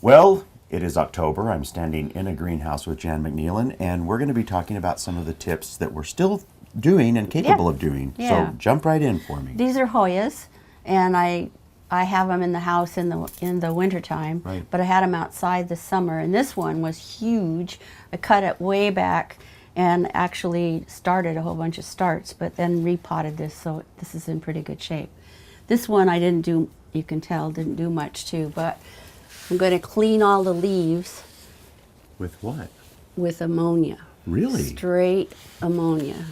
Well, it is October. I'm standing in a greenhouse with Jan McNeilan, and we're going to be talking about some of the tips that we're still doing and capable of doing. Yeah. So jump right in for me. These are Hoyas, and I have them in the house in the wintertime, Right. but I had them outside this summer, and this one was huge. I cut it way back and actually started a whole bunch of starts, but then repotted this, so this is in pretty good shape. This one I didn't do, you can tell, didn't do much to, but I'm going to clean all the leaves With what? with ammonia. Really? Straight ammonia.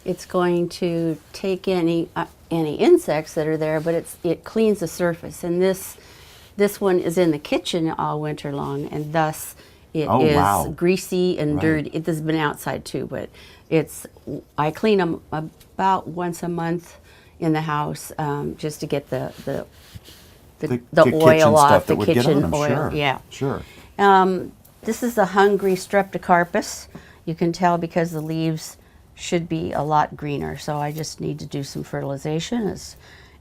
It's going to take any insects that are there, but it cleans the surface. And this one is in the kitchen all winter long, and thus it is greasy and dirty. It has been outside too, but I clean them about once a month in the house, just to get the oil off the kitchen oil. Sure. Yeah, sure. This is a hungry streptocarpus. You can tell because the leaves should be a lot greener, so I just need to do some fertilization.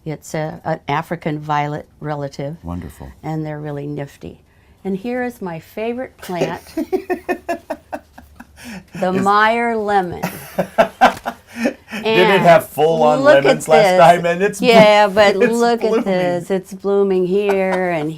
It's an African violet relative. Wonderful. And they're really nifty. And here is my favorite plant, the Meyer lemon. Did it have full-on lemons last time? And it's but it's look blooming. at this. It's blooming here and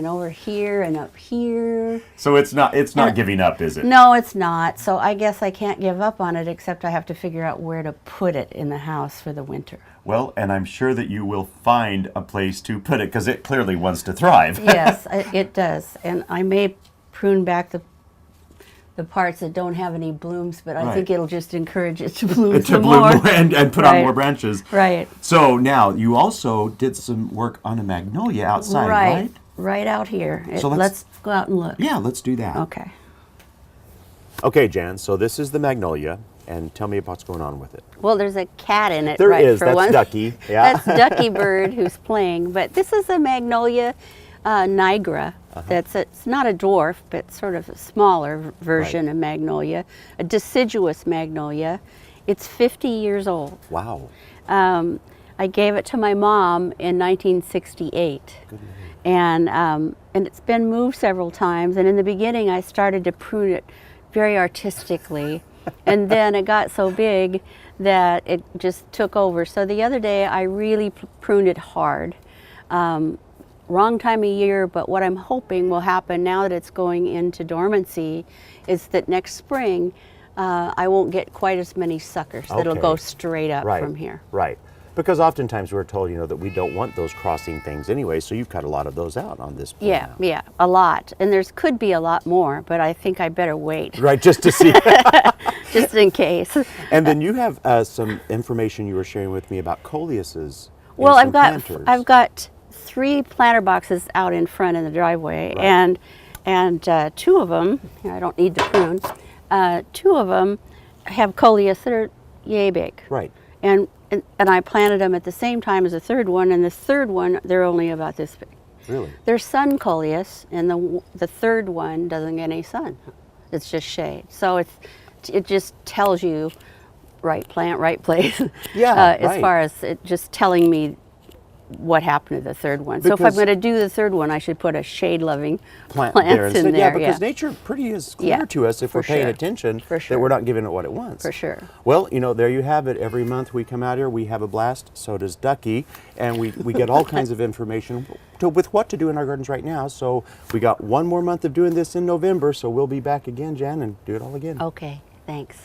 over here and up here. So it's not giving up, is it? No, it's not. So I guess I can't give up on it, except I have to figure out where to put it in the house for the winter. Well, and I'm sure that you will find a place to put it, because it clearly wants to thrive. Yes, it does. And I may prune back the parts that don't have any blooms, but I think it'll just encourage it to bloom some more. And put on more branches. Right. So now, you also did some work on a magnolia outside, right? Right out here. So let's go out and look. Yeah, let's do that. Okay. Okay, Jan, so this is the magnolia, and tell me about what's going on with it. Well, there's a cat in it, There right, is. for That's one. Ducky. Yeah. That's Ducky Bird who's playing. But this is a magnolia nigra. It's not a dwarf, but sort of a smaller version of magnolia, a deciduous magnolia. It's 50 years old. Wow. I gave it to my mom in 1968. And it's been moved several times. And in the beginning, I started to prune it very artistically. And then it got so big that it just took over. So the other day, I really pruned it hard. Wrong time of year, but what I'm hoping will happen now that it's going into dormancy is that next spring, I won't get quite as many suckers. That'll go straight up from here. Right. Because oftentimes we're told, that we don't want those crossing things anyway, so you've cut a lot of those out on this plan. Yeah, a lot. And could be a lot more, but I think I better wait. Right, just to see. Just in case. And then you have some information you were sharing with me about coleuses. Well, I've got 3 planter boxes out in front in the driveway, and 2 of them, I don't need to prune, 2 of them have coleus that are yay big. Right. And I planted them at the same time as the third one, and the third one, they're only about this big. Really? They're sun coleus, and the third one doesn't get any sun. It's just shade. So it just tells you right plant, right place. Yeah, as far as it just telling me what happened to the third one. So if I'm going to do the third one, I should put a shade-loving plants in there. Yeah, because nature pretty is clear to us if we're paying attention that we're not giving it what it wants. For sure. Well, there you have it. Every month we come out here, we have a blast. So does Ducky, and we get all kinds of information with what to do in our gardens right now. So we got one more month of doing this in November, so we'll be back again, Jan, and do it all again. Okay, thanks.